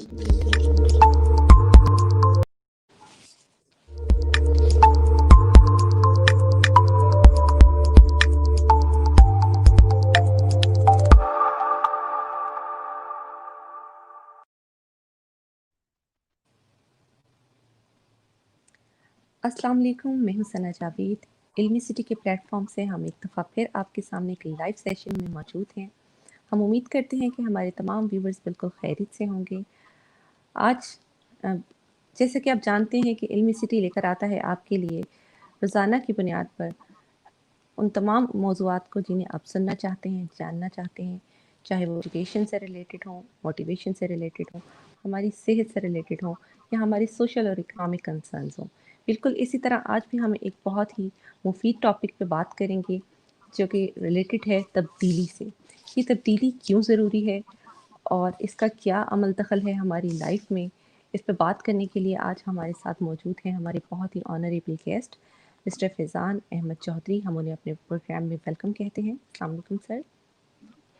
अस्सलाम वालेकुम, मैं हूं सना जावेद। इल्मी सिटी के प्लेटफॉर्म से हम एक दफ़ा फिर आपके सामने एक लाइव सेशन में मौजूद हैं। हम उम्मीद करते हैं कि हमारे तमाम व्यूवर्स बिल्कुल खैरियत से होंगे। आज अ, जैसे कि आप जानते हैं कि इल्मी सिटी लेकर आता है आपके लिए रोज़ाना की बुनियाद पर उन तमाम मौज़ूआत को जिन्हें आप सुनना चाहते हैं, जानना चाहते हैं, चाहे वो एजुकेशन से रिलेटेड हों, मोटिवेशन से रिलेटेड हों, हमारी सेहत से रिलेटेड हों या हमारी सोशल और इकोनॉमिक कंसर्न्स हों। बिल्कुल इसी तरह आज भी हम एक बहुत ही मुफीद टॉपिक पे बात करेंगे जो कि रिलेटेड है तब्दीली से। ये तब्दीली क्यों ज़रूरी है और इसका क्या अमल दखल है हमारी लाइफ में? इस पे बात करने के लिए आज हमारे साथ मौजूद हैं हमारे बहुत ही honourable guest mister Faizan Ahmed Chaudhary. हम उन्हें अपने प्रोग्राम में वेलकम कहते हैं। अस्सलाम वालेकुम सर।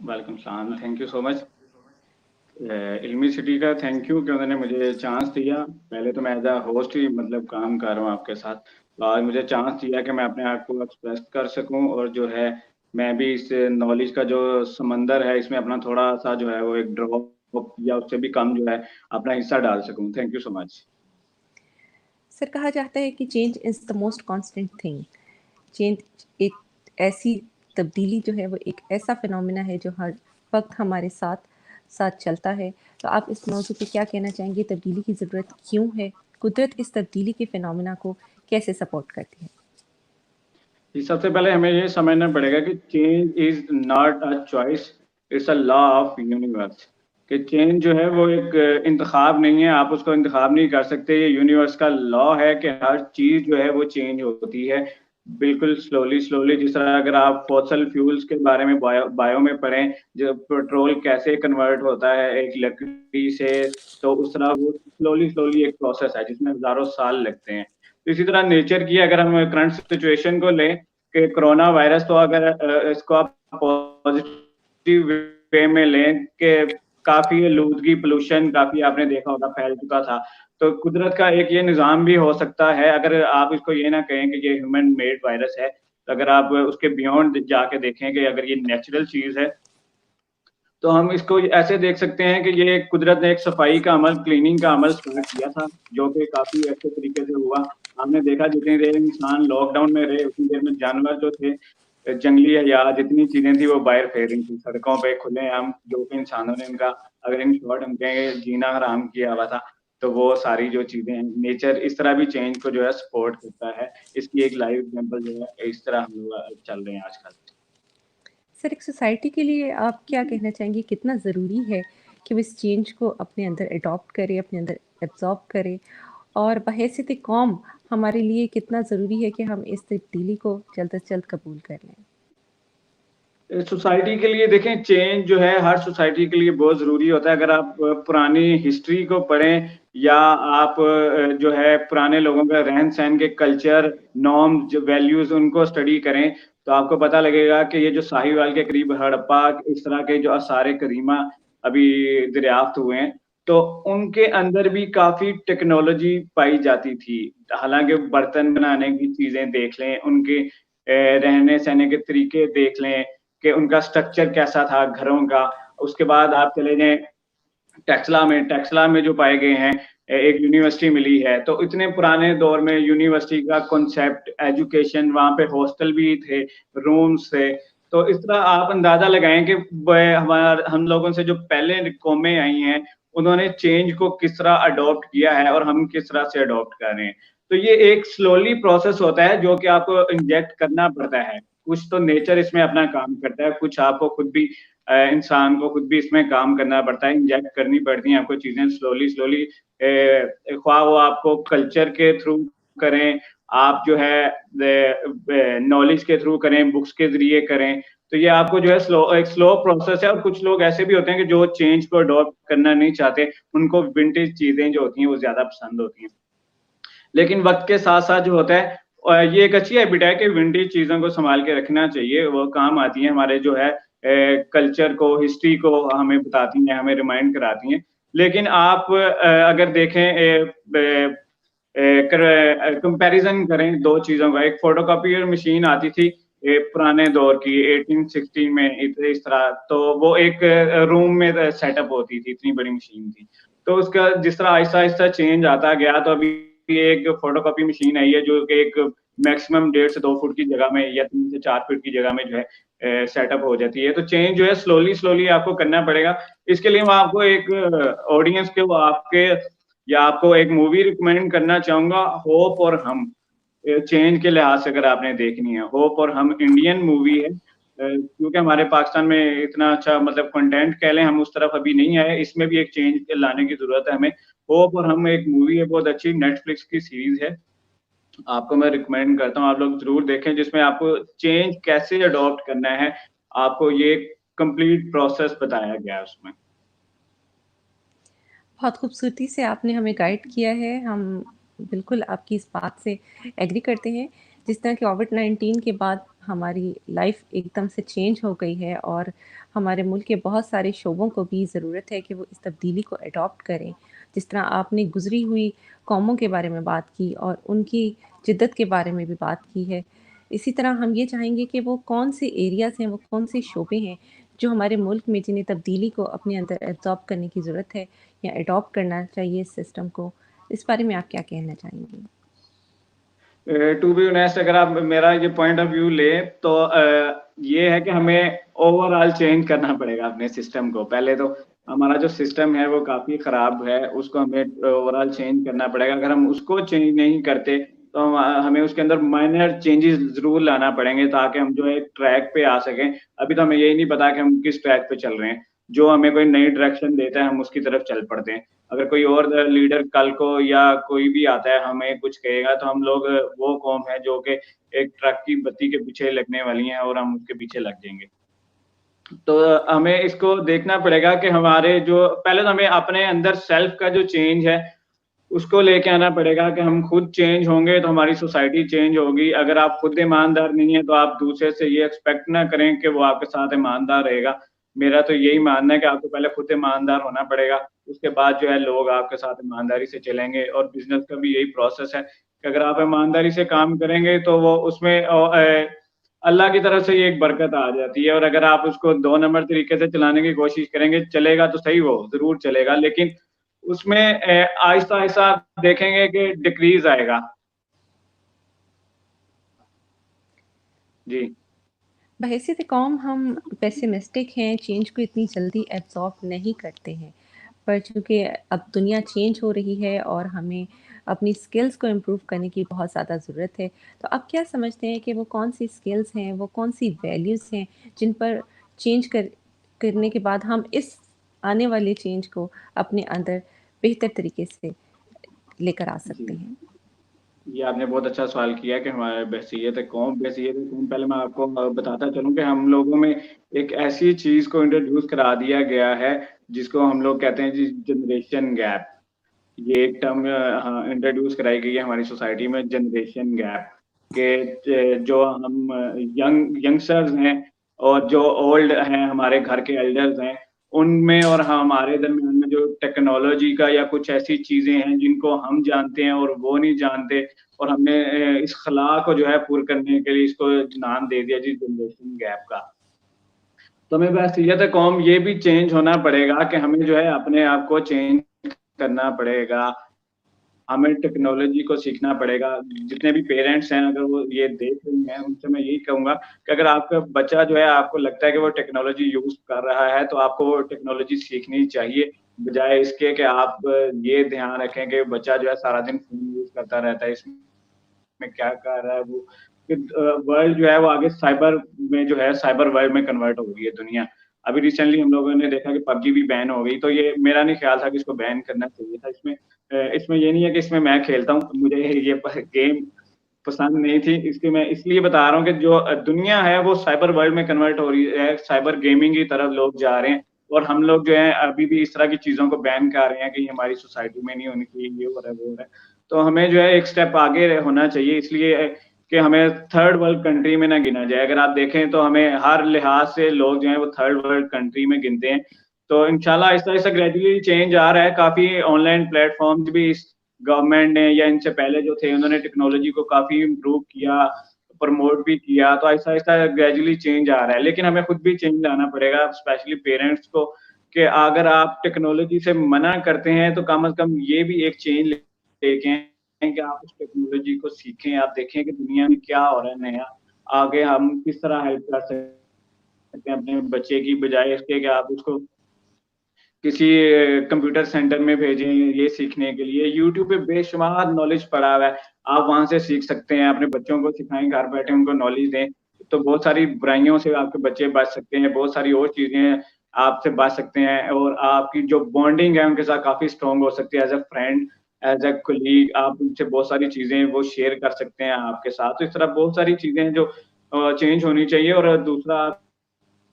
वेलकम सलाम, thank you so much. Ilmi city का थैंक यू कि उन्होंने मुझे चांस दिया। पहले तो मैं एज अ होस्ट ही मतलब काम कर रहा हूँ आपके साथ, तो आज मुझे चांस दिया कि मैं अपने आप को एक्सप्रेस कर सकूँ और जो है मैं भी इस नॉलेज का जो समंदर है इसमें अपना थोड़ा सा जो है वो एक ड्रॉप या उससे भी कम जो है अपना हिस्सा डाल सकूँ। Thank you so much. Sir कहा जाता है कि change is the most constant thing. Change एक ऐसी तब्दीली जो है वो एक ऐसा फिनोमेना है जो हर वक्त हमारे साथ साथ चलता है। तो आप इस मौजू पे क्या कहना चाहेंगे? तब्दीली की ज़रूरत क्यों है? कुदरत इस तब्दीली के फिनोमेना को कैसे सपोर्ट करती है? सबसे पहले हमें ये समझना पड़ेगा कि change is not a choice, it's a law of universe. कि चेंज जो है वो एक इंतखाब नहीं है, आप उसको इंतखाब नहीं कर सकते। ये यूनिवर्स का लॉ है कि हर चीज जो है वो चेंज होती है बिल्कुल स्लोली स्लोली। जिस तरह अगर आप फॉसल फ्यूल्स के बारे में बायो में पढ़ें, जो पेट्रोल कैसे कन्वर्ट होता है एक लकड़ी से, तो उस तरह वो स्लोली स्लोली एक प्रोसेस है जिसमें हजारों साल लगते हैं। तो इसी तरह नेचर की अगर हम करंट सिचुएशन को लें कि कोरोना वायरस, तो अगर इसको आप पॉजिटिव वे में लें कि काफी आलूदगी पोल्यूशन काफी आपने देखा होगा फैल चुका था, तो कुदरत का एक ये निज़ाम भी हो सकता है। अगर आप इसको ये ना कहें कि ये ह्यूमन मेड वायरस है, तो अगर आप उसके बियॉन्ड जाके देखें कि अगर ये नेचुरल चीज है, तो हम इसको ऐसे देख सकते हैं कि ये कुदरत ने एक सफाई का अमल, क्लीनिंग का अमल स्टार्ट किया था, जो कि काफी अच्छे तरीके से हुआ। हमने देखा जितनी देर इंसान लॉकडाउन में रहे उतनी देर में जानवर जो थे, जंगली हयात, जितनी चीजें थी वो बाहर फैल रही थी सड़कों पे खुलेआम, जो कि इंसानों ने इनका अगर इन शॉर्ट हम कहें जीना हराम किया हुआ था। तो वो सारी जो चीजें हैं, नेचर इस तरह भी चेंज को जो है सपोर्ट करता है। इसकी एक लाइव एग्जांपल जो है इस तरह हम लोग चल रहे हैं आजकल। सर एक सोसाइटी के लिए आप क्या कहना चाहेंगे? कितना ज़रूरी है कि वो इस चेंज को अपने अंदर अडॉप्ट करे, अपने अंदर एब्ज़ॉर्ब करे और बहैसियत कौम हमारे लिए कितना ज़रूरी है कि हम इस तब्दीली को जल्द से जल्द कबूल कर लें? सोसाइटी के लिए देखें, चेंज जो है हर सोसाइटी के लिए बहुत ज़रूरी होता है। अगर आप पुरानी हिस्ट्री को पढ़ें या आप जो है पुराने लोगों का रहन-सहन के कल्चर, नॉर्म्स, जो वैल्यूज़ उनको स्टडी करें, तो आपको पता लगेगा कि ये जो साहिवाल के करीब हड़प्पा इस तरह के जो आसार करीमा अभी दरियाफ्त हुए हैं, तो उनके अंदर भी काफ़ी टेक्नोलॉजी पाई जाती थी। हालाँकि बर्तन बनाने की चीज़ें देख लें, उनके रहने-सहने के तरीके देख लें कि उनका स्ट्रक्चर कैसा था घरों का। उसके बाद आप चले जाएँ टेक्सला में जो पाए गए हैं, एक यूनिवर्सिटी मिली है, तो इतने पुराने दौर में यूनिवर्सिटी का कॉन्सेप्ट, एजुकेशन, वहाँ पे हॉस्टल भी थे, रूम्स थे। तो इस तरह आप अंदाज़ा लगाएँ कि हम लोगों से जो पहले कौमें आई हैं, उन्होंने चेंज को किस तरह अडॉप्ट किया है और हम किस तरह से अडॉप्ट कर रहे हैं। तो ये एक स्लोली प्रोसेस होता है जो कि आपको इंजेक्ट करना पड़ता है। कुछ तो नेचर इसमें अपना काम करता है, कुछ आपको खुद भी इंसान को खुद भी इसमें काम करना पड़ता है, इंजेक्ट करनी पड़ती हैं आपको चीज़ें स्लोली स्लोली। ख्वाह वो आपको कल्चर के थ्रू करें, आप जो है नॉलेज के थ्रू करें, बुक्स के ज़रिए करें, तो ये आपको जो है एक स्लो प्रोसेस है। और कुछ लोग ऐसे भी होते हैं कि जो चेंज को अडॉप्ट करना नहीं चाहते, उनको विंटेज चीज़ें जो होती हैं वो ज़्यादा पसंद होती हैं। लेकिन वक़्त के साथ-साथ जो होता है ये एक अच्छी हैबिट है कि विंटेज चीज़ों को सँभाल के रखना चाहिए, वो काम आती हैं हमारे जो है कल्चर को, हिस्ट्री को हमें बताती हैं, हमें रिमाइंड कराती हैं। लेकिन आप अगर देखें कंपैरिजन करें दो चीजों का, एक फोटोकॉपियर मशीन आती थी पुराने दौर की 1860 में इस तरह, तो वो एक रूम में सेटअप होती थी, इतनी बड़ी मशीन थी। तो उसका जिस तरह आहिस्ता आहिस्ता चेंज आता गया, तो अभी एक फोटोकॉपी मशीन आई है जो कि एक मैक्सिमम 1.5 से 2 फुट की जगह में या 3 से 4 फुट की जगह में जो है सेटअप हो जाती है। तो चेंज जो है स्लोली स्लोली आपको करना पड़ेगा। इसके लिए मैं आपको एक ऑडियंस के वो आपके या आपको एक मूवी रिकमेंड करना चाहूंगा, होप और हम। चेंज के लिहाज से अगर आपने देखनी है, होप और हम इंडियन मूवी है, क्योंकि हमारे पाकिस्तान में इतना अच्छा मतलब कंटेंट कह लें हम उस तरफ अभी नहीं आए, इसमें भी एक चेंज लाने की जरूरत है हमें। होप और हम एक मूवी है, बहुत अच्छी नेटफ्लिक्स की सीरीज है, आपको मैं रिकमेंड करता हूँ आप लोग जरूर देखें, जिसमें आपको चेंज कैसे अडॉप्ट करना है, आपको ये कंप्लीट प्रोसेस बताया गया है उसमें। बहुत खूबसूरती से आपने हमें गाइड किया है। हम बिल्कुल आपकी इस बात से एग्री करते हैं। जिस तरह कि कोविड-19 के बाद हमारी लाइफ एकदम से चेंज हो गई है और हमारे मुल्क के बहुत सारे शोबों को भी ज़रूरत है कि वो इस तब्दीली को अडॉप्ट करें। जिस तरह आपने गुज़री हुई कौमों के बारे में बात की और उनकी जिद्दत के बारे में भी बात की है। इसी तरह हम ये चाहेंगे कि वो कौन-से एरियाज़ हैं, वो कौन-से शोबे हैं, जो हमारे मुल्क में जिन्हें तब्दीली को अपने अंदर एब्ज़ॉर्ब करने की ज़रूरत है या अडॉप्ट करना चाहिए इस सिस्टम को। इस बारे में आप क्या कहना चाहेंगे? टू बी ऑनेस्ट, अगर आप मेरा ये पॉइंट ऑफ व्यू ले तो ये है कि हमें ओवरऑल चेंज करना पड़ेगा अपने सिस्टम को। पहले तो हमारा जो सिस्टम है वो काफी खराब है, उसको हमें ओवरऑल चेंज करना पड़ेगा। अगर हम उसको चेंज नहीं करते तो हमें उसके अंदर माइनर चेंजेस जरूर लाना पड़ेंगे, ताकि हम जो है ट्रैक पे आ सकें। अभी तो हमें यही नहीं पता कि हम किस ट्रैक पे चल रहे हैं, जो हमें कोई नई डायरेक्शन देता है हम उसकी तरफ चल पड़ते हैं। अगर कोई और लीडर कल को या कोई भी आता है हमें कुछ कहेगा, तो हम लोग वो कौम है जो कि एक ट्रक की बत्ती के पीछे लगने वाली है और हम उसके पीछे लग जाएंगे। तो हमें इसको देखना पड़ेगा कि हमारे जो पहले तो हमें अपने अंदर सेल्फ का जो चेंज है उसको लेके आना पड़ेगा कि हम खुद चेंज होंगे तो हमारी सोसाइटी चेंज होगी। अगर आप खुद ईमानदार नहीं है तो आप दूसरे से ये एक्सपेक्ट ना करें कि वो आपके साथ ईमानदार रहेगा। मेरा तो यही मानना है कि आपको पहले खुद ईमानदार होना पड़ेगा, उसके बाद जो है लोग आपके साथ ईमानदारी से चलेंगे। और बिजनेस का भी यही प्रोसेस है कि अगर आप ईमानदारी से काम करेंगे तो वो उसमें अल्लाह की तरफ से ये एक बरकत आ जाती है। और अगर आप उसको 2 नंबर तरीके से चलाने की कोशिश करेंगे, चलेगा तो सही, वो ज़रूर चलेगा, लेकिन उसमें आहिस्ता-आहिस्ता आप देखेंगे कि डिक्रीज़ आएगा। जी। बहैसियत कौम हम पेसिमिस्टिक हैं, चेंज को इतनी जल्दी एब्ज़ॉर्ब नहीं करते हैं। पर चूँकि अब दुनिया चेंज हो रही है और हमें अपनी स्किल्स को इम्प्रूव करने की बहुत ज़्यादा ज़रूरत है। तो आप क्या समझते हैं कि वो कौन-सी स्किल्स हैं, वो कौन-सी वैल्यूज़ हैं, जिन पर चेंज करने के बाद हम इस आने वाले चेंज को अपने अंदर बेहतर तरीके से लेकर आ सकते जी। हैं? ये आपने बहुत अच्छा सवाल किया कि हमारे बहसीयत-ए-कौम, पहले मैं आपको बताता चलूँ कि हम लोगों में एक ऐसी चीज़ को इंट्रोड्यूस करा दिया गया है, जिसको हम लोग कहते हैं जी जनरेशन गैप। ये एक टर्म हाँ, इंट्रोड्यूस कराई गई है हमारी सोसाइटी में, जनरेशन गैप, के जो हम यंगस्टर्स हैं और जो ओल्ड हैं, हमारे घर के एल्डर्स हैं, उनमें और हमारे दरमियान में जो टेक्नोलॉजी का या कुछ ऐसी चीज़ें हैं जिनको हम जानते हैं और वो नहीं जानते, और हमने इस खला को जो है पूरा करने के लिए इसको नाम दे दिया जी जनरेशन गैप का। तो हमें बहसीयत-ए-कौम ये भी चेंज होना पड़ेगा कि हमें जो है अपने आप को चेंज करना पड़ेगा। हमें टेक्नोलॉजी को सीखना पड़ेगा। जितने भी पेरेंट्स हैं अगर वो ये देख रही हैं, उनसे मैं यही कहूँगा कि अगर आपका बच्चा जो है आपको लगता है कि वो टेक्नोलॉजी यूज़ कर रहा है, तो आपको वो टेक्नोलॉजी सीखनी चाहिए, बजाए इसके कि आप ये ध्यान रखें कि बच्चा जो है सारा दिन फ़ोन यूज़ करता रहता है, इसमें क्या कर रहा है वो। वर्ल्ड जो है वो आगे साइबर में जो है साइबर वर्ल्ड में कन्वर्ट हो गई है दुनिया। अभी रिसेंटली हम लोगों ने देखा कि पबजी भी बैन हो गई, तो ये मेरा नहीं ख्याल था कि इसको बैन करना चाहिए था। इसमें ये नहीं है कि इसमें मैं खेलता हूँ, मुझे ये गेम पसंद नहीं थी। इसकी मैं इसलिए बता रहा हूँ कि जो दुनिया है वो साइबर वर्ल्ड में कन्वर्ट हो रही है, साइबर गेमिंग की तरफ लोग जा रहे हैं, और हम लोग जो है अभी भी इस तरह की चीज़ों को बैन कर रहे हैं कि ये हमारी सोसाइटी में नहीं होनी चाहिए, ये हो रहा है, वो हो रहा है। तो हमें जो है एक स्टेप आगे होना चाहिए, इसलिए कि हमें थर्ड वर्ल्ड कंट्री में ना गिना जाए। अगर आप देखें तो हमें हर लिहाज से लोग जो हैं वो थर्ड वर्ल्ड कंट्री में गिनते हैं। तो इंशाल्लाह आहिस्ता-आहिस्ता ग्रेजुअली चेंज आ रहा है, काफ़ी ऑनलाइन प्लेटफ़ॉर्म्स भी इस गवर्नमेंट ने या इनसे पहले जो थे उन्होंने टेक्नोलॉजी को काफ़ी इम्प्रूव किया, प्रमोट भी किया, तो आहिस्ता-आहिस्ता ग्रेजुअली चेंज आ रहा है। लेकिन हमें खुद भी चेंज लाना पड़ेगा, स्पेशली पेरेंट्स को, कि अगर आप टेक्नोलॉजी से मना करते हैं तो कम से कम ये भी एक चेंज लेके आएँ कि आप उस टेक्नोलॉजी को सीखें, आप देखें कि दुनिया में क्या हो रहा है नया, आगे हम किस तरह हेल्प कर सकते हैं अपने बच्चे की, बजाय इसके कि आप उसको किसी कंप्यूटर सेंटर में भेजें ये सीखने के लिए। यूट्यूब पे बेशुमार नॉलेज पड़ा हुआ है, आप वहाँ से सीख सकते हैं, अपने बच्चों को सिखाएँ, घर बैठे उनको नॉलेज दें, तो बहुत सारी बुराइयों से आपके बच्चे बच सकते हैं, बहुत सारी और चीज़ें आपसे बच सकते हैं और आपकी जो बॉन्डिंग है उनके साथ काफ़ी स्ट्रॉन्ग हो सकती है as a friend, as a colleague, आप उनसे बहुत सारी चीज़ें वो शेयर कर सकते हैं आपके साथ। तो इस तरह बहुत सारी चीज़ें हैं जो चेंज होनी चाहिए। और दूसरा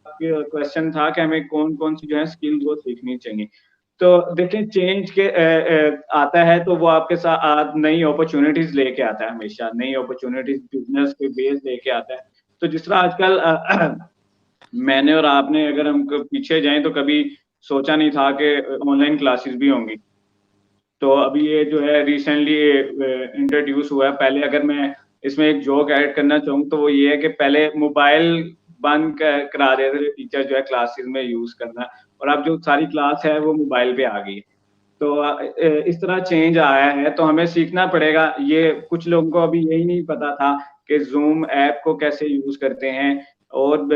क्वेश्चन था कि हमें कौन-कौन सी जो है स्किल्स वो सीखनी चाहिए। तो देखिए चेंज के आता है तो वो आपके साथ नई अपॉर्च्युनिटीज़ लेके आता है हमेशा, नई अपॉर्च्युनिटीज़ बिज़नेस के बेस लेके आता है। तो जिस तरह आजकल मैंने और आपने अगर हम क पीछे जाएँ तो कभी सोचा नहीं था कि ऑनलाइन क्लासेस भी होंगी। तो अभी ये जो है रिसेंटली इंट्रोड्यूस हुआ है। पहले अगर मैं इसमें एक जोक ऐड करना चाहूँ तो वो ये है कि पहले मोबाइल बंद क करा देते थे टीचर जो है क्लासेस में यूज़ करना, और अब जो सारी क्लास है वो मोबाइल पे आ गई है। तो इस तरह चेंज आया है तो हमें सीखना पड़ेगा। ये कुछ लोगों को अभी यही नहीं पता था कि ज़ूम ऐप को कैसे यूज़ करते हैं और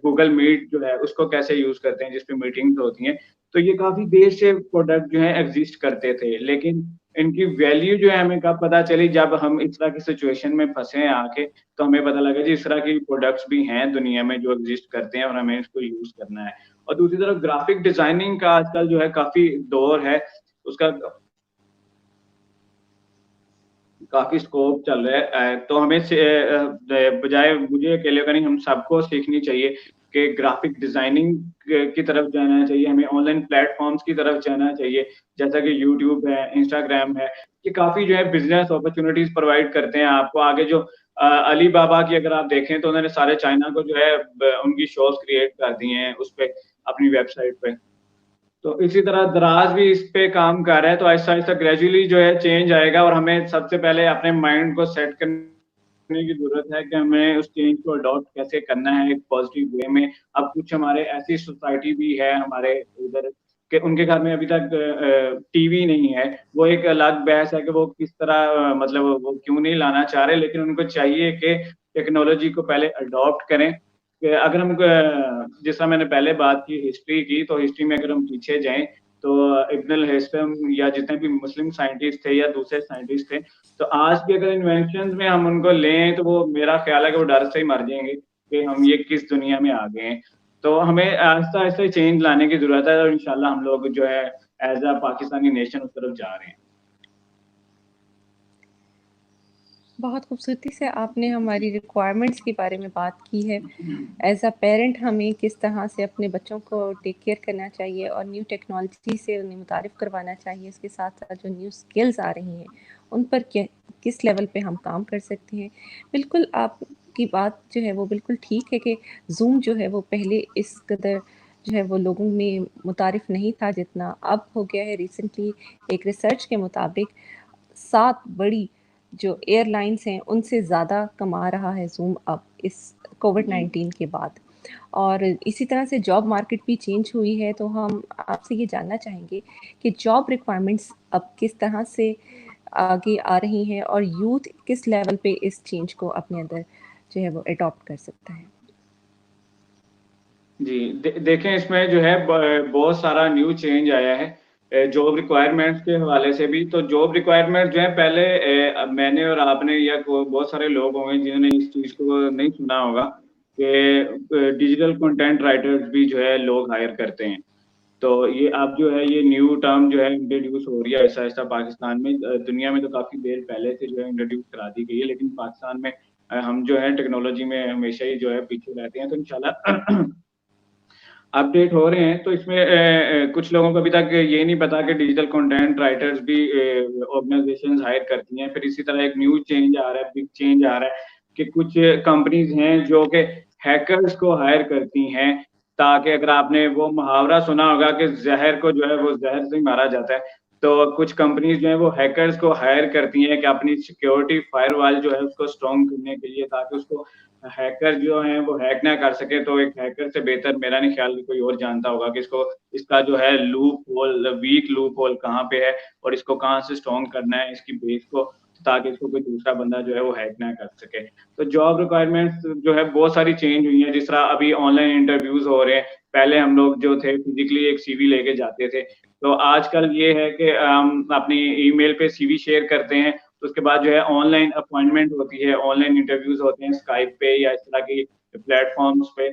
गूगल मीट जो है उसको कैसे यूज़ करते हैं जिसपे मीटिंग्स होती हैं। तो ये काफ़ी देर से प्रोडक्ट जो है एग्ज़िस्ट करते थे, लेकिन इनकी वैल्यू जो है हमें कब पता चली जब हम इस तरह की सिचुएशन में फँसे हैं आके, तो हमें पता लगा जी इस तरह की प्रोडक्ट्स भी हैं दुनिया में जो एग्ज़िस्ट करते हैं और हमें इसको यूज़ करना है। और दूसरी तरफ ग्राफ़िक डिज़ाइनिंग का आजकल जो है काफ़ी दौर है, उसका काफ़ी स्कोप चल रहा है। तो हमें बजाय मुझे अकेले का नहीं, हम सबको सीखनी चाहिए कि ग्राफ़िक डिज़ाइनिंग की तरफ जाना चाहिए, हमें ऑनलाइन प्लेटफ़ॉर्म्स की तरफ जाना चाहिए, जैसा कि यूट्यूब है, इंस्टाग्राम है। ये काफ़ी जो है बिज़नेस अपॉर्च्युनिटीज़ प्रोवाइड करते हैं आपको आगे जो अली बाबा की अगर आप देखें तो उन्होंने सारे चाइना को जो है उनकी शॉप्स क्रिएट कर दी हैं उस पे, अपनी वेबसाइट पे। तो इसी तरह दराज़ भी इस पे काम कर रहा है, तो आहिस्ता-आहिस्ता ग्रेजुअली जो है चेंज आएगा और हमें सबसे पहले अपने माइंड को सेट करने की ज़रूरत है कि हमें उस चेंज को अडॉप्ट कैसे करना है एक पॉज़िटिव वे में। अब कुछ हमारे ऐसी सोसाइटी भी है हमारे इधर कि उनके घर में अभी तक टीवी नहीं है। वो एक अलग बहस है कि वो किस तरह मतलब वो क्यों नहीं लाना चाह रहे, लेकिन उनको चाहिए कि टेक्नोलॉजी को पहले अडॉप्ट करें। कि अगर हम जिस तरह मैंने पहले बात की हिस्ट्री की, तो हिस्ट्री में अगर हम पीछे जाएँ, तो इब्न अल हैथम या जितने भी मुस्लिम साइंटिस्ट थे या दूसरे साइंटिस्ट थे, तो आज भी अगर इन्वेंशंस में हम उनको लें, तो वो मेरा ख़्याल है कि वो डर से ही मर जाएँगे कि हम ये किस दुनिया में आ गए हैं। तो हमें आहिस्ता-आहिस्ता चेंज लाने की ज़रूरत है और इंशाल्लाह हम लोग जो है एज़ अ पाकिस्तानी नेशन उस तरफ जा रहे हैं। बहुत खूबसूरती से आपने हमारी रिक्वायरमेंट्स के बारे में बात की है। एज़ अ पेरेंट हमें किस तरह से अपने बच्चों को टेक केयर करना चाहिए और न्यू टेक्नोलॉजी से उन्हें मुतारिफ़ करवाना चाहिए। इसके साथ-साथ जो न्यू स्किल्स आ रही हैं, उन पर किस लेवल पे हम काम कर सकते हैं। बिल्कुल आपकी बात जो है वो बिल्कुल ठीक है कि ज़ूम जो है वो पहले इस कदर जो है वो लोगों में मुतारिफ़ नहीं था जितना अब हो गया है। रिसेंटली एक रिसर्च के मुताबिक 7 बड़ी जो एयरलाइंस हैं, उनसे ज़्यादा कमा रहा है ज़ूम अब इस जी। कोविड-19 के बाद। और इसी तरह से जॉब मार्केट भी चेंज हुई है, तो हम आपसे ये जानना चाहेंगे कि जॉब रिक्वायरमेंट्स अब किस तरह से आगे आ रही हैं और यूथ किस लेवल पे इस चेंज को अपने अंदर जो है वो एडॉप्ट कर सकता है? जी, देखें इसमें जो है बहुत सारा न्यू चेंज आया है जॉब रिक्वायरमेंट्स के हवाले से भी। तो जॉब रिक्वायरमेंट जो है पहले मैंने और आपने या बहुत सारे लोग होंगे जिन्होंने इस चीज़ को नहीं सुना होगा कि डिजिटल कंटेंट राइटर्स भी जो है लोग हायर करते हैं। तो ये अब जो है ये न्यू टर्म जो है इंट्रोड्यूस हो रही है ऐसा-ऐसा पाकिस्तान में। दुनिया में तो काफ़ी देर पहले से जो है इंट्रोड्यूस करा दी गई है, लेकिन पाकिस्तान में हम जो है टेक्नोलॉजी में हमेशा ही जो है पीछे रहते हैं, तो इंशाल्लाह अपडेट हो रहे हैं। तो इसमें कुछ लोगों को अभी तक ये नहीं पता कि डिजिटल कंटेंट राइटर्स भी ऑर्गेनाइजेशंस हायर करती हैं। फिर इसी तरह एक न्यू चेंज आ रहा है, बिग चेंज आ रहा है कि कुछ कंपनीज़ हैं जो कि हैकर्स को हायर करती हैं ताकि अगर आपने वो मुहावरा सुना होगा कि ज़हर को जो है वो ज़हर से ही मारा जाता है। तो कुछ कंपनीज़ जो है वो हैकर्स को हायर करती हैं कि अपनी सिक्योरिटी फायरवॉल जो है उसको स्ट्रॉन्ग करने के लिए, ताकि उसको हैकर जो हैं वो हैक ना कर सके। तो एक हैकर से बेहतर मेरा नहीं ख्याल कि कोई और जानता होगा कि इसको इसका जो है loophole, weak loophole कहाँ पे है और इसको कहाँ से स्ट्रॉन्ग करना है इसकी बेस को, ताकि इसको कोई दूसरा बंदा जो है वो हैक ना कर सके। तो जॉब रिक्वायरमेंट्स जो है बहुत सारी चेंज हुई हैं, जिस तरह अभी ऑनलाइन इंटरव्यूज़ हो रहे हैं। पहले हम लोग जो थे फिज़िकली एक सीवी लेके जाते थे। तो आजकल ये है कि हम अपनी ईमेल पे सीवी शेयर करते हैं, तो उसके बाद जो है ऑनलाइन अपॉइंटमेंट होती है, ऑनलाइन इंटरव्यूज़ होते हैं स्काइप पे या इस तरह की प्लेटफ़ॉर्म्स पे।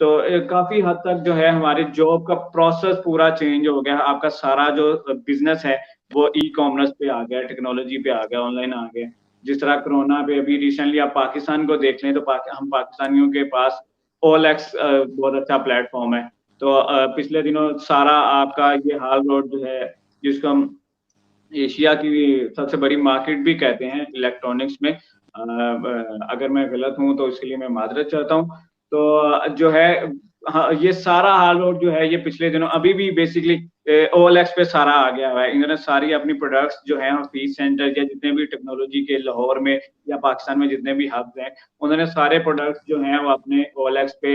तो काफ़ी हद तक जो है हमारी जॉब का प्रोसेस पूरा चेंज हो गया। आपका सारा जो बिज़नेस है, वो ई-कॉमर्स पे आ गया, टेक्नोलॉजी पे आ गया, ऑनलाइन आ गया। जिस तरह कोरोना पे अभी रिसेंटली आप पाकिस्तान को देख लें, तो हम पाकिस्तानियों के पास ओएलएक्स बहुत अच्छा प्लेटफ़ॉर्म है। तो पिछले दिनों सारा आपका ये हाल रोड जो है, जिसको हम एशिया की सबसे बड़ी मार्केट भी कहते हैं इलेक्ट्रॉनिक्स में। अगर मैं गलत हूँ तो इसके लिए मैं माज़रत चाहता हूँ। तो जो है हाँ, ये सारा हाल और जो है ये पिछले दिनों अभी भी बेसिकली ओएलएक्स पे सारा आ गया हुआ है। इन्होंने सारी अपनी प्रोडक्ट्स जो हैं ऑफिस सेंटर या जितने भी टेक्नोलॉजी के लाहौर में या पाकिस्तान में जितने भी हब्स हैं, उन्होंने सारे प्रोडक्ट्स जो हैं वो अपने ओएलएक्स पे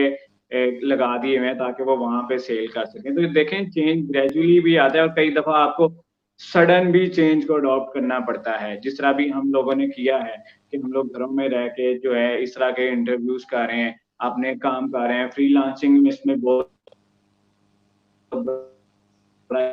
लगा दिए हुए हैं ताकि वो वहाँ पे सेल कर सकें। तो देखें चेंज ग्रेजुअली भी आता है और कई दफ़ा आपको सडन भी चेंज को अडॉप्ट करना पड़ता है। जिस तरह अभी हम लोगों ने किया है कि हम लोग घरों में रह के जो है इस तरह के इंटरव्यूज़ कर रहे हैं, अपने काम कर रहे हैं, फ्रीलांसिंग में इसमें बहुत बड़ा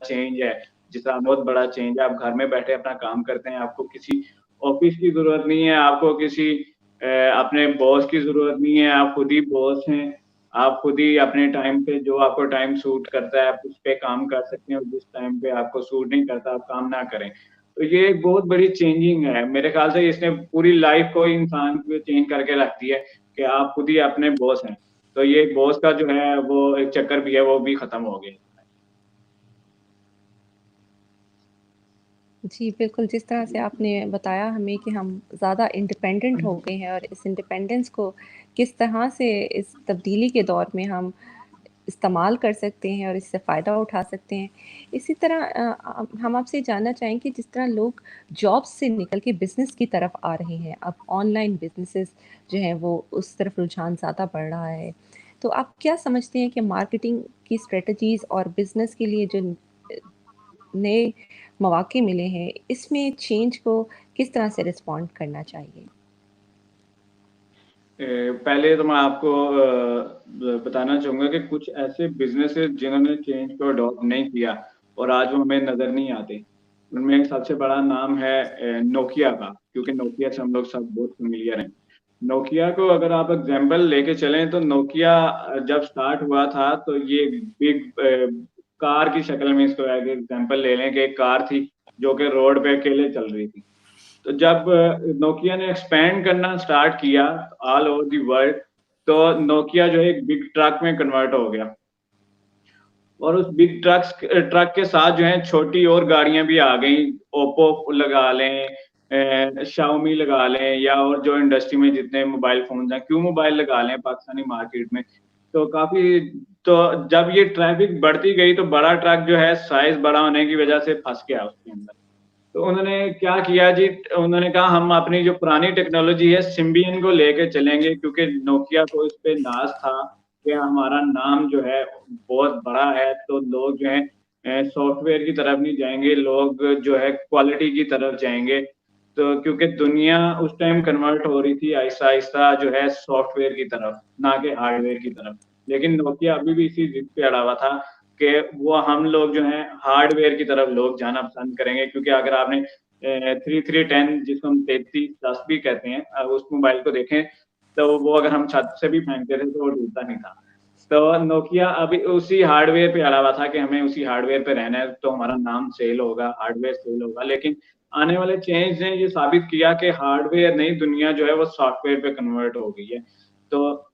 चेंज है। जिस तरह बहुत बड़ा चेंज है, आप घर में बैठे अपना काम करते हैं, आपको किसी ऑफ़िस की ज़रूरत नहीं है, आपको किसी अपने बॉस की ज़रूरत नहीं है, आप खुद ही बॉस हैं। आप खुद ही अपने टाइम पे जो आपको टाइम सूट करता है, आप उस पे काम कर सकते हैं और जिस टाइम पे आपको सूट नहीं करता, आप काम ना करें। तो ये एक बहुत बड़ी चेंजिंग है। मेरे ख़्याल से इसने पूरी लाइफ़ को इंसान को चेंज करके रख दिया है कि आप खुद ही अपने बॉस हैं। तो ये बॉस का जो है वो एक चक्कर भी है, वो भी ख़त्म हो गया। जी, बिल्कुल, जिस तरह से आपने बताया हमें कि हम ज़्यादा इंडिपेंडेंट हो गए हैं और इस इंडिपेंडेंस को किस तरह से इस तब्दीली के दौर में हम इस्तेमाल कर सकते हैं और इससे फ़ायदा उठा सकते हैं। इसी तरह हम आपसे जानना चाहेंगे कि जिस तरह लोग जॉब्स से निकल के बिज़नेस की तरफ आ रहे हैं, अब ऑनलाइन बिज़नेसेस जो हैं वो उस तरफ रुझान ज़्यादा बढ़ रहा है। तो आप क्या समझते हैं कि मार्केटिंग की स्ट्रैटेजीज़ और बिज़नेस के लिए जो नए मौके मिले हैं, इसमें चेंज को किस तरह से रिस्पॉन्ड करना चाहिए? पहले तो मैं आपको बताना चाहूँगा कि कुछ ऐसे बिज़नेसेस जिन्होंने चेंज को अडॉप्ट नहीं किया और आज वो हमें नज़र नहीं आते। उनमें सबसे बड़ा नाम है नोकिया का, क्योंकि नोकिया से हम लोग सब बहुत फ़ैमिलियर हैं। नोकिया को अगर आप एग्ज़ाम्पल लेके चलें तो नोकिया जब स्टार्ट हुआ था तो ये बिग कार की शक्ल में इसको एज़ एग्ज़ाम्पल ले लें कि एक कार थी, जो कि रोड पे अकेले चल रही थी। तो जब नोकिया ने एक्सपैंड करना स्टार्ट किया ऑल ओवर द वर्ल्ड, तो नोकिया जो है एक बिग ट्रक में कन्वर्ट हो गया और उस बिग ट्रक के साथ जो है छोटी और गाड़ियां भी आ गई। ओप्पो लगा लें, शाओमी लगा लें या और जो इंडस्ट्री में जितने मोबाइल फोन हैं, क्यों मोबाइल लगा लें पाकिस्तानी मार्केट में। तो काफी तो जब ये ट्रैफिक बढ़ती गई तो बड़ा ट्रक जो है साइज बड़ा होने की वजह से फंस गया उसके अंदर। तो उन्होंने क्या किया जी, उन्होंने कहा हम अपनी जो पुरानी टेक्नोलॉजी है सिम्बियन को लेके चलेंगे, क्योंकि नोकिया को इस पे नाज था कि हमारा नाम जो है बहुत बड़ा है, तो लोग जो है सॉफ्टवेयर की तरफ नहीं जाएंगे, लोग जो है क्वालिटी की तरफ जाएंगे। तो क्योंकि दुनिया उस टाइम कन्वर्ट हो रही थी आहिस्ता आहिस्ता जो है सॉफ्टवेयर की तरफ, ना कि हार्डवेयर की तरफ। लेकिन नोकिया अभी भी इसी जिद पे अड़ा हुआ था कि वो हम लोग जो हैं हार्डवेयर की तरफ लोग जाना पसंद करेंगे, क्योंकि अगर आपने 3310 जिसको हम 3310 भी कहते हैं, उस मोबाइल को देखें तो वो अगर हम छत से भी फेंकते थे तो वो डूबता नहीं था। तो नोकिया अभी उसी हार्डवेयर पे अड़ा हुआ था कि हमें उसी हार्डवेयर पे रहना है, तो हमारा नाम सेल होगा, हार्डवेयर सेल होगा। लेकिन आने वाले चेंज ने ये साबित किया कि हार्डवेयर नहीं, दुनिया जो है वो सॉफ्टवेयर पे कन्वर्ट हो गई है। तो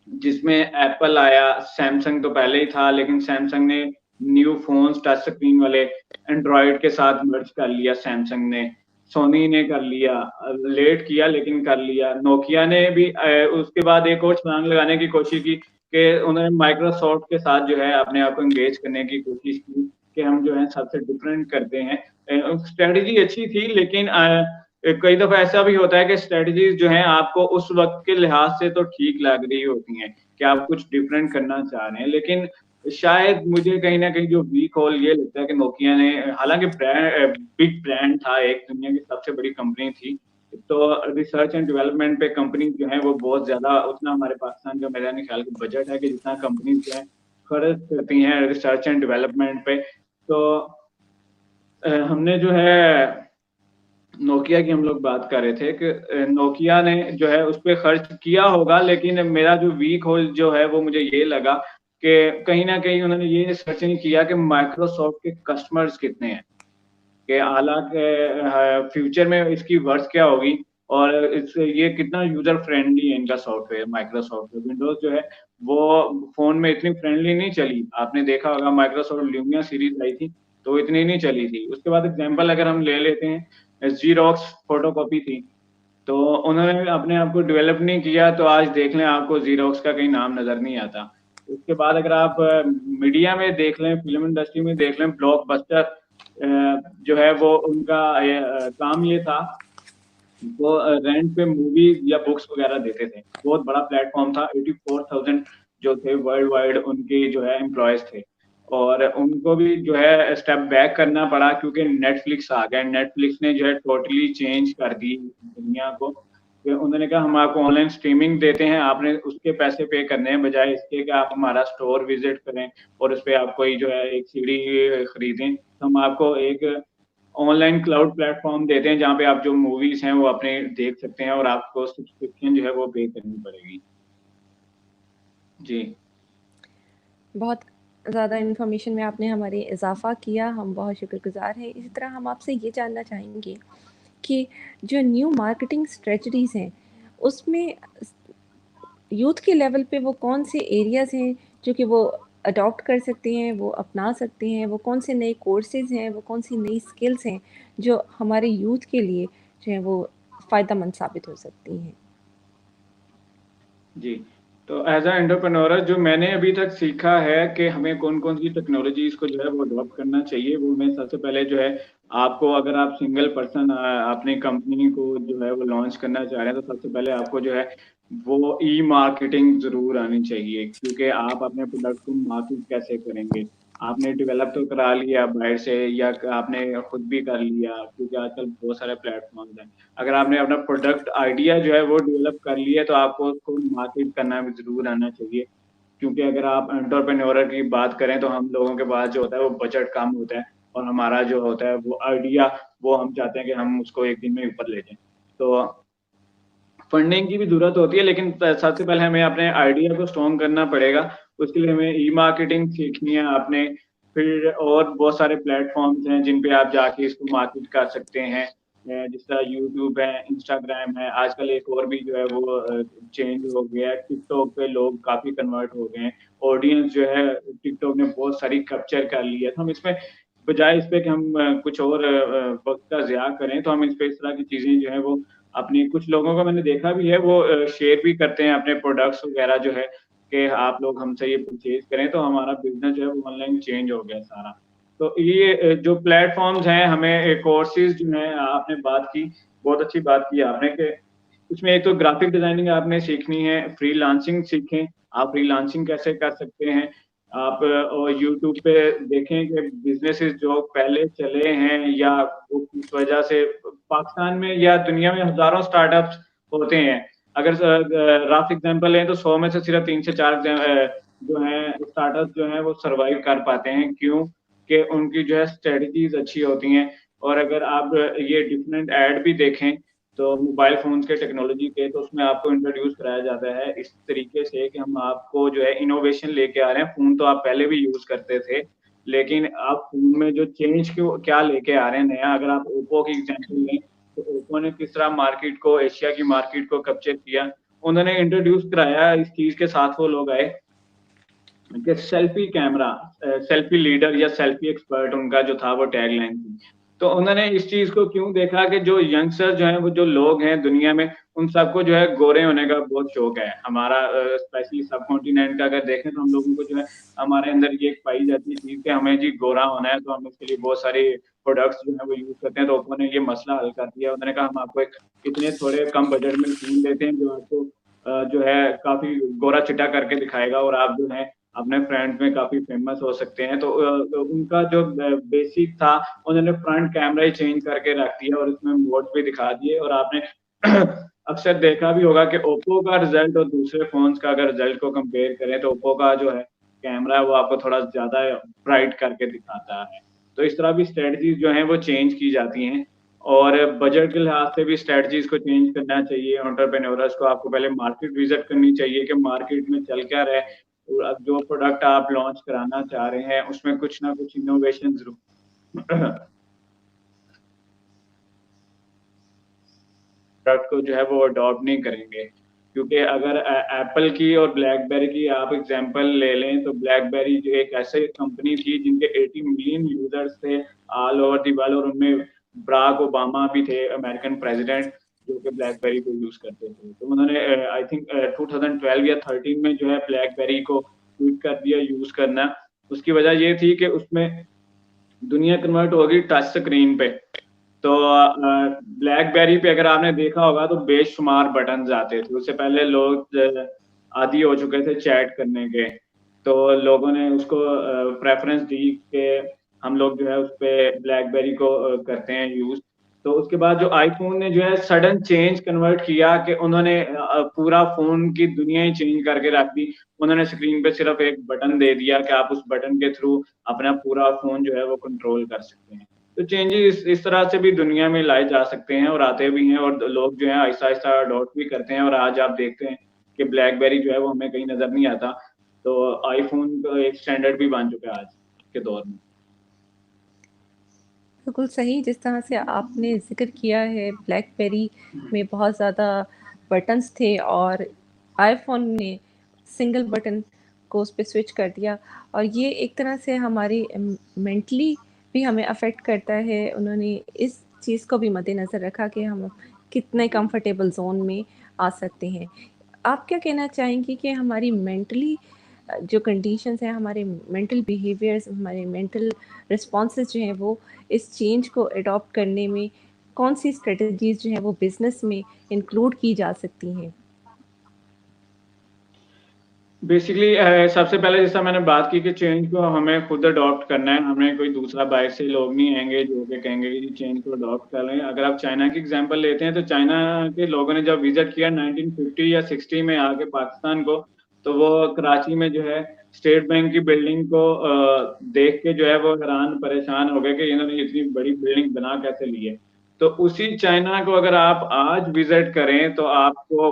जिसमें एप्पल आया, सैमसंग तो पहले ही था, लेकिन सैमसंग ने न्यू फ़ोन्स टच स्क्रीन वाले एंड्रॉयड के साथ मर्ज कर लिया सैमसंग ने, सोनी ने कर लिया, लेट किया लेकिन कर लिया। नोकिया ने भी उसके बाद एक और छलांग लगाने की कोशिश की, कि उन्होंने माइक्रोसॉफ्ट के साथ जो है अपने आप को एंगेज करने की कोशिश की कि हम जो है सबसे डिफरेंट करते हैं। स्ट्रेटजी अच्छी थी, लेकिन कई दफा ऐसा भी होता है कि स्ट्रेटजीज जो है आपको उस वक्त के लिहाज से तो ठीक लग रही होती हैं कि आप कुछ डिफरेंट करना चाह रहे हैं, लेकिन शायद मुझे कहीं ना कहीं जो वीक होल ये लगता है कि नोकिया ने, हालांकि बिग ब्रांड था, एक दुनिया की सबसे बड़ी कंपनी थी, तो रिसर्च एंड डेवलपमेंट पे कंपनी जो है वो बहुत ज्यादा, उतना हमारे पाकिस्तान का मेरा नहीं ख्याल कि बजट है कि जितना कंपनी जो है खर्च करती हैं रिसर्च एंड डेवलपमेंट पे। तो हमने जो है नोकिया की हम लोग बात कर रहे थे कि नोकिया ने जो है उस पर खर्च किया होगा, लेकिन मेरा जो वीक होल जो है वो मुझे ये लगा कि कहीं ना कहीं उन्होंने ये सर्च नहीं किया कि माइक्रोसॉफ्ट के कस्टमर्स कितने हैं, कि हालांकि फ्यूचर में इसकी वर्थ क्या होगी और ये कितना यूजर फ्रेंडली है इनका सॉफ्टवेयर। माइक्रोसॉफ्ट विंडोज जो है वो फोन में इतनी फ्रेंडली नहीं चली, आपने देखा होगा माइक्रोसॉफ्ट ल्यूमिया सीरीज आई थी तो इतनी नहीं चली थी। उसके बाद एग्जाम्पल अगर हम ले लेते हैं, जीरोक्स फोटोकॉपी थी, तो उन्होंने अपने आप को डेवलप नहीं किया, तो आज देख लें आपको जीरोक्स का कहीं नाम नजर नहीं आता। उसके बाद अगर आप मीडिया में देख लें, फिल्म इंडस्ट्री में देख लें, ब्लॉकबस्टर जो है वो उनका काम ये था, वो रेंट पे मूवी या बुक्स वगैरह देते थे। बहुत बड़ा प्लेटफॉर्म था, 84,000 जो थे वर्ल्ड वाइड उनके जो है एम्प्लॉयज थे, और उनको भी जो है स्टेप बैक करना पड़ा क्योंकि नेटफ्लिक्स आ गया। नेटफ्लिक्स ने जो है टोटली चेंज कर दी दुनिया को। फिर उन्होंने कहा हम आपको ऑनलाइन स्ट्रीमिंग देते हैं, आपने उसके पैसे पे करने हैं, बजाय इसके कि आप हमारा स्टोर विजिट करें और उस पर आप कोई जो है एक सीडी खरीदें, तो हम आपको एक ऑनलाइन क्लाउड प्लेटफॉर्म देते हैं जहाँ पे आप जो मूवीज हैं वो अपने देख सकते हैं और आपको सब्सक्रिप्शन जो है वो पे करनी पड़ेगी। जी, बहुत ज़्यादा इन्फॉर्मेशन में आपने हमारे इजाफ़ा किया, हम बहुत शुक्रगुज़ार हैं। इसी तरह हम आपसे ये जानना चाहेंगे कि जो न्यू मार्केटिंग स्ट्रेटजीज़ हैं, उसमें यूथ के लेवल पे वो कौन से एरियाज़ हैं जो कि वो अडॉप्ट कर सकते हैं, वो अपना सकते हैं, वो कौन से नए कोर्सेज़ हैं, वो कौन सी नई स्किल्स हैं जो हमारे यूथ के लिए जो है वो फ़ायदेमंद साबित हो सकती हैं? जी। तो एज अ एंटरप्रेन्योर जो मैंने अभी तक सीखा है कि हमें कौन कौन सी टेक्नोलॉजीज को जो है वो अडॉप्ट करना चाहिए, वो मैं सबसे पहले जो है आपको, अगर आप सिंगल पर्सन अपनी कंपनी को जो है वो लॉन्च करना चाह रहे हैं, तो सबसे पहले आपको जो है वो ई मार्केटिंग जरूर आनी चाहिए, क्योंकि आप अपने प्रोडक्ट को मार्केट कैसे करेंगे। आपने डेवलप तो करा लिया बाहर से या आपने खुद भी कर लिया, क्योंकि आजकल बहुत सारे प्लेटफॉर्म्स हैं। अगर आपने अपना प्रोडक्ट आइडिया जो है वो डेवलप कर लिया, तो आपको उसको मार्केट करना भी जरूर आना चाहिए, क्योंकि अगर आप एंटरप्रेन्योर की बात करें तो हम लोगों के पास जो होता है वो बजट कम होता है, और हमारा जो होता है वो आइडिया, वो हम चाहते हैं कि हम उसको एक दिन में ऊपर ले जाएं। तो फंडिंग की भी जरूरत होती है, लेकिन सबसे पहले हमें अपने आइडिया को स्ट्रॉन्ग करना पड़ेगा। उसके लिए हमें ई मार्केटिंग सीखनी है आपने। फिर और बहुत सारे प्लेटफॉर्म्स हैं जिन पे आप जाके इसको मार्केट कर सकते हैं, जिस तरह यूट्यूब है, इंस्टाग्राम है, आजकल एक और भी जो है वो चेंज हो गया है, टिकटॉक पे लोग काफी कन्वर्ट हो गए हैं। ऑडियंस जो है टिकटॉक ने बहुत सारी कैप्चर कर ली है, तो हम इसमें बजाय इस पे कि हम कुछ और वक्त का ज़िया करें, तो हम इस पे इस तरह की चीजें जो है वो अपनी, कुछ लोगों को मैंने देखा भी है वो शेयर भी करते हैं अपने प्रोडक्ट्स वगैरह जो है कि आप लोग हमसे ये परचेज करें, तो हमारा बिजनेस जो है वो ऑनलाइन चेंज हो गया सारा। तो ये जो प्लेटफॉर्म्स हैं, हमें कोर्सेज जो है, आपने बात की, बहुत अच्छी बात की आपने कि इसमें एक तो ग्राफिक डिजाइनिंग आपने सीखनी है, फ्रीलांसिंग सीखें, आप फ्रीलांसिंग कैसे कर सकते हैं। आप और यूट्यूब पे देखें कि बिजनेसेस जो पहले चले हैं या वो किस वजह से, पाकिस्तान में या दुनिया में हजारों स्टार्टअप्स होते हैं, अगर रफ एग्जांपल है तो 100 में से सिर्फ 3 से 4 जो है स्टार्टअप जो है वो सरवाइव कर पाते हैं। क्यों? कि उनकी जो है स्ट्रेटजीज अच्छी होती हैं। और अगर आप ये डिफरेंट ऐड भी देखें तो मोबाइल फोन्स के टेक्नोलॉजी के, तो उसमें आपको इंट्रोड्यूस कराया जाता है इस तरीके से कि हम आपको जो है इनोवेशन लेके आ रहे हैं। फोन तो आप पहले भी यूज करते थे, लेकिन आप फोन में जो चेंज क्यों क्या लेके आ रहे हैं नया। अगर आप ओप्पो की एग्जांपल लें, तो ओप्पो ने किस तरह मार्केट को, एशिया की मार्केट को कैप्चर किया, उन्होंने इंट्रोड्यूस कराया इस चीज के साथ। वो लोग आए कि सेल्फी कैमरा, सेल्फी लीडर या सेल्फी एक्सपर्ट, उनका जो था वो टैगलाइन थी। तो उन्होंने इस चीज़ को क्यों देखा कि जो यंगस्टर्स जो हैं, वो जो लोग हैं दुनिया में, उन सबको जो है गोरे होने का बहुत शौक है। हमारा स्पेशली सबकॉन्टिनेंट का अगर देखें तो हम लोगों को जो है हमारे अंदर ये एक पाई जाती है चीज़ कि हमें जी गोरा होना है, तो हम इसके लिए बहुत सारे प्रोडक्ट्स जो हैं वो यूज़ करते हैं। तो ओप्पो ने ये मसला हल कर दिया। उन्होंने कहा हम आपको एक इतने थोड़े कम बजट में फ़ोन देते हैं जो आपको जो है काफ़ी गोरा-चिट्टा करके दिखाएगा और आप जो है अपने फ्रेंड्स में काफ़ी फ़ेमस हो सकते हैं। तो उनका जो बेसिक था, उन्होंने फ्रंट कैमरा ही चेंज करके रख दिया और उसमें मोड्स भी दिखा दिए। और आपने अक्सर देखा भी होगा कि ओप्पो का रिज़ल्ट और दूसरे फ़ोन्स का अगर रिज़ल्ट को कंपेयर करें तो ओप्पो का जो है कैमरा है वो आपको थोड़ा ज़्यादा ब्राइट करके दिखाता है। तो इस तरह भी स्ट्रैटेजीज़ जो हैं वो चेंज की जाती हैं और बजट के लिहाज से भी स्ट्रैटेजीज़ को चेंज करना चाहिए। एंटरप्रेन्योर्स को आपको पहले मार्केट विज़िट करनी चाहिए कि मार्केट में चल क्या रहा है। और अब जो प्रोडक्ट आप लॉन्च कराना चाह रहे हैं, उसमें कुछ ना कुछ इनोवेशन ज़रूर प्रोडक्ट को जो है वो अडॉप्ट नहीं करेंगे। क्योंकि अगर एप्पल की और ब्लैकबेरी की आप एग्ज़ाम्पल ले लें, तो ब्लैकबेरी जो एक ऐसी कंपनी थी जिनके 80 मिलियन यूज़र्स थे ऑल ओवर द वर्ल्ड और उनमें बराक ओबामा भी थे अमेरिकन प्रेज़िडेंट जो कि ब्लैकबेरी को यूज़ करते थे। तो उन्होंने आई थिंक 2012 या 13 में जो है ब्लैकबेरी को क्विट कर दिया यूज़ करना। उसकी वजह ये थी कि उसमें दुनिया कन्वर्ट हो गई टच स्क्रीन पे। तो ब्लैकबेरी पे अगर आपने देखा होगा तो बेशुमार बटन्स आते थे। उससे पहले लोग आदी हो चुके थे चैट करने के। तो लोगों ने उसको प्रेफ़रेंस दी कि हम लोग जो है उसपे ब्लैकबेरी को करते हैं यूज़। तो उसके बाद जो आईफ़ोन ने जो है सडन चेंज कन्वर्ट किया कि उन्होंने पूरा फ़ोन की दुनिया ही चेंज करके रख दी। उन्होंने स्क्रीन पे सिर्फ़ एक बटन दे दिया कि आप उस बटन के थ्रू अपना पूरा फ़ोन जो है वो कंट्रोल कर सकते हैं। तो चेंजेस इस तरह से भी दुनिया में लाए जा सकते हैं और आते भी हैं और लोग जो हैं आहिस्ता-आहिस्ता अडॉप्ट भी करते हैं और आज आप देखते हैं कि ब्लैकबेरी जो है वो हमें कहीं नज़र नहीं आता। तो आईफ़ोन का एक स्टैंडर्ड भी बन चुका है आज के दौर में। बिल्कुल सही, जिस तरह से आपने ज़िक्र किया है ब्लैकबेरी में बहुत ज़्यादा बटन्स थे और आईफ़ोन ने सिंगल बटन को उस पे स्विच कर दिया और ये एक तरह से हमारी मेंटली भी हमें अफ़ेक्ट करता है। उन्होंने इस चीज़ को भी मद्देनज़र रखा कि हम कितने कंफर्टेबल ज़ोन में आ सकते हैं। आप क्या कहना चाहेंगी कि हमारी मेंटली जो कंडीशंस हैं, हमारे मेंटल बिहेवियर्स, हमारे मेंटल रिस्पॉन्सेस जो हैं वो इस चेंज को अडॉप्ट करने में कौन-सी स्ट्रेटजीज़ जो हैं वो बिज़नेस में इंक्लूड की जा सकती हैं? बेसिकली सबसे पहले जैसा मैंने बात की कि चेंज को हमें खुद अडॉप्ट करना है, हमें कोई दूसरा बाहर से लोग नहीं आएँगे जो कि कहेंगे कि चेंज को अडॉप्ट कर लें। अगर आप चाइना की एग्ज़ाम्पल लेते हैं तो चाइना के लोगों ने जब विज़िट किया 1950 या 60 में आके पाकिस्तान को, तो वो कराची में जो है स्टेट बैंक की बिल्डिंग को देख के जो है वो हैरान परेशान हो गए कि इन्होंने इतनी बड़ी बिल्डिंग बना कैसे ली है। तो उसी चाइना को अगर आप आज विज़िट करें तो आपको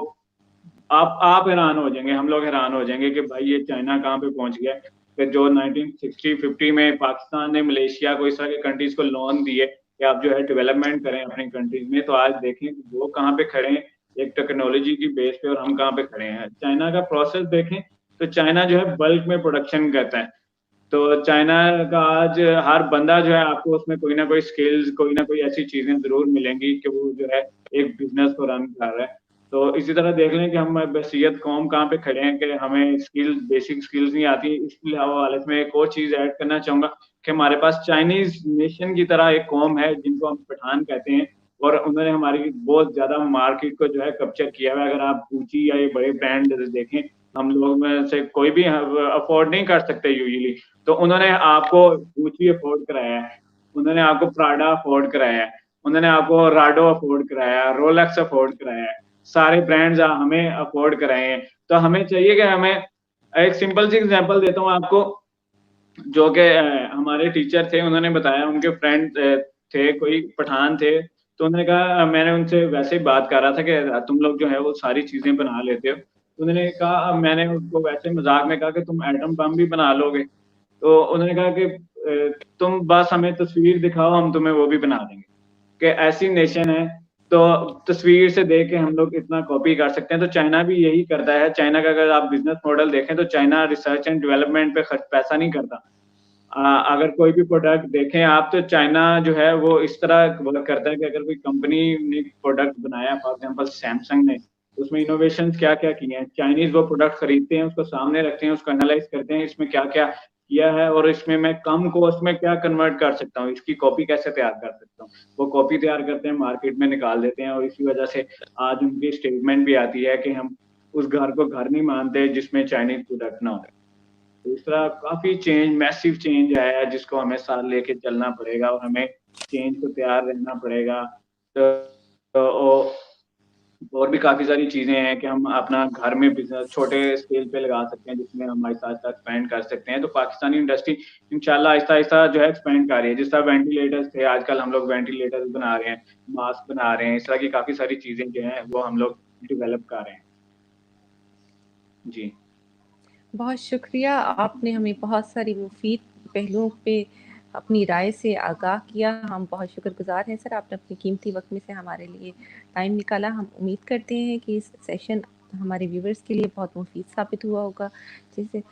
आप हैरान हो जाएँगे, हम लोग हैरान हो जाएँगे कि भाई ये चाइना कहाँ पे पहुँच गया है, कि जो 1960-50 में पाकिस्तान ने मलेशिया को इस तरह के कंट्रीज़ को लोन दिए कि आप जो है डेवलपमेंट करें अपनी कंट्रीज़ में, तो आज देखें वो कहाँ पे खड़े हैं, एक टेक्नोलॉजी की बेस पे और हम कहाँ पे खड़े हैं। चाइना का प्रोसेस देखें, तो चाइना जो है बल्क में प्रोडक्शन करता है। तो चाइना का आज हर बंदा जो है आपको उसमें कोई ना कोई स्किल्स, कोई ना कोई ऐसी चीज़ें ज़रूर मिलेंगी कि वो जो है एक बिज़नेस को रन कर रहा है। तो इसी तरह देख लें कि हम बसीयत कौम कहाँ पे खड़े हैं कि हमें स्किल्स बेसिक स्किल्स नहीं आती। इसके हवाले से मैं एक और चीज़ ऐड करना चाहूँगा कि हमारे पास चाइनीज़ नेशन की तरह एक कौम है जिनको हम पठान कहते हैं और उन्होंने हमारी बहुत ज़्यादा मार्केट को जो है कैप्चर किया हुआ है। अगर आप गुची या ये बड़े ब्रांड देखें, हम लोग में से कोई भी अफ़ोर्ड नहीं कर सकते यूजुअली। तो उन्होंने आपको गुची अफ़ोर्ड कराया है, उन्होंने आपको प्राडा अफ़ोर्ड कराया है, उन्होंने आपको राडो अफ़ोर्ड कराया है, रोलेक्स अफ़ोर्ड कराया है। सारे ब्रांड्स हमें अफ़ोर्ड कराए हैं। तो हमें चाहिए कि हमें एक सिंपल सी एग्ज़ाम्पल देता हूँ आपको, जो कि हमारे टीचर थे, उन्होंने बताया उनके फ्रेंड थे, कोई पठान थे, तो उन्होंने कहा मैंने उनसे वैसे ही बात कर रहा था कि तुम लोग जो है वो सारी चीज़ें बना लेते हो। तो उन्होंने कहा मैंने उनको वैसे मज़ाक में कहा कि तुम एटम बम भी बना लोगे? तो उन्होंने कहा कि तुम बस हमें तस्वीर दिखाओ, हम तुम्हें वो भी बना देंगे। कि ऐसी नेशन है, तो तस्वीर से देख के हम लोग इतना कॉपी कर सकते हैं, तो चाइना भी यही करता है। चाइना का अगर आप बिज़नेस मॉडल देखें तो चाइना रिसर्च एंड डेवलपमेंट पे खर्च पैसा नहीं करता। अगर कोई भी प्रोडक्ट देखें आप, तो चाइना जो है वो इस तरह वर्क करता है कि अगर कोई कंपनी ने प्रोडक्ट बनाया, फॉर एग्जांपल सैमसंग ने, उसमें इनोवेशंस क्या-क्या किए हैं, चाइनीज़ वो प्रोडक्ट खरीदते हैं, उसको सामने रखते हैं, उसको एनालाइज़ करते हैं, इसमें क्या-क्या किया है और इसमें मैं कम कॉस्ट में क्या कन्वर्ट कर सकता हूँ, इसकी कॉपी कैसे तैयार कर सकता हूँ। वो कॉपी तैयार करते हैं, मार्केट में निकाल देते हैं और इसी वजह से आज उनकी स्टेटमेंट भी आती है कि हम उस घर को घर नहीं मानते जिसमें चाइनीज़ प्रोडक्ट ना हो। दूसरा काफ़ी चेंज, मैसिव चेंज आया है जिसको हमें साथ लेके चलना पड़ेगा और हमें चेंज को तैयार रहना पड़ेगा। तो और भी काफ़ी सारी चीज़ें हैं कि हम अपना घर में बिज़नेस छोटे स्केल पे लगा सकते हैं, जिसमें हम आहिस्ता-आहिस्ता एक्सपेंड कर सकते हैं। तो पाकिस्तानी इंडस्ट्री इंशाल्लाह आहिस्ता-आहिस्ता जो है एक्सपेंड कर रही है। जिस तरह वेंटिलेटर्स थे, आजकल हम लोग वेंटिलेटर्स बना रहे हैं, मास्क बना रहे हैं, इस तरह की काफ़ी सारी चीज़ें जो हैं, वो हम लोग डेवलप कर रहे हैं। जी। बहुत शुक्रिया, आपने हमें बहुत सारी मुफ़ीद पहलुओं पे अपनी राय से आगाह किया। हम बहुत शुक्रगुज़ार हैं सर, आपने अपने कीमती वक़्त में से हमारे लिए टाइम निकाला। हम उम्मीद करते हैं कि इस सेशन हमारे व्यूअर्स के लिए बहुत मुफ़ीद साबित हुआ होगा। जैसे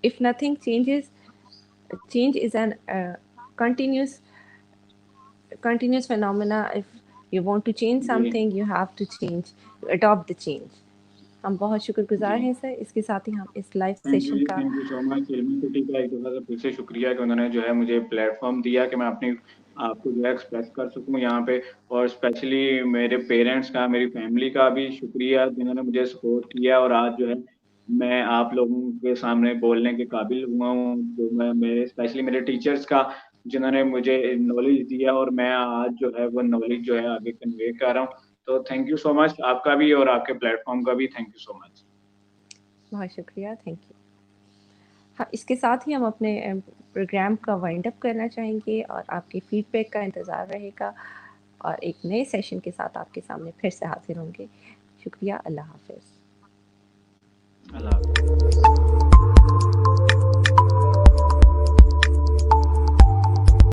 if nothing changes, change is an continuous phenomena. If you want to change ji. something, you have to change, adopt the change. हम बहुत शुक्रगुज़ार जी। हैं सर। इसके साथ ही हम इस लाइव थैंक यू सेशन जी, का thank you so much. Ilmi city का एक दफ़ा से फिर से शुक्रिया कि उन्होंने जो है मुझे प्लेटफ़ॉर्म दिया कि मैं अपनी आपको जो है एक्सप्रेस कर सकूँ यहाँ पे, और स्पेशली मेरे पेरेंट्स का, मेरी फैमिली का भी शुक्रिया जिन्होंने मुझे सपोर्ट किया और आज जो है मैं आप लोगों के सामने बोलने के काबिल हुआ हूँ। जो मैं मेरे स्पेशली मेरे टीचर्स का जिन्होंने मुझे नॉलेज दिया और मैं आज जो है वो नॉलेज जो है आगे कन्वे कर रहा हूँ। तो थैंक यू सो मच आपका भी और आपके प्लेटफ़ॉर्म का भी थैंक यू सो मच। बहुत शुक्रिया, थैंक यू। हाँ, इसके साथ ही हम अपने प्रोग्राम का वाइंड अप करना चाहेंगे और आपके फीडबैक का इंतज़ार रहेगा और एक नए सेशन के साथ आपके सामने फिर से हाज़िर होंगे। शुक्रिया, अल्लाह हाफ़िज़। अल्लाह हाफ़िज़।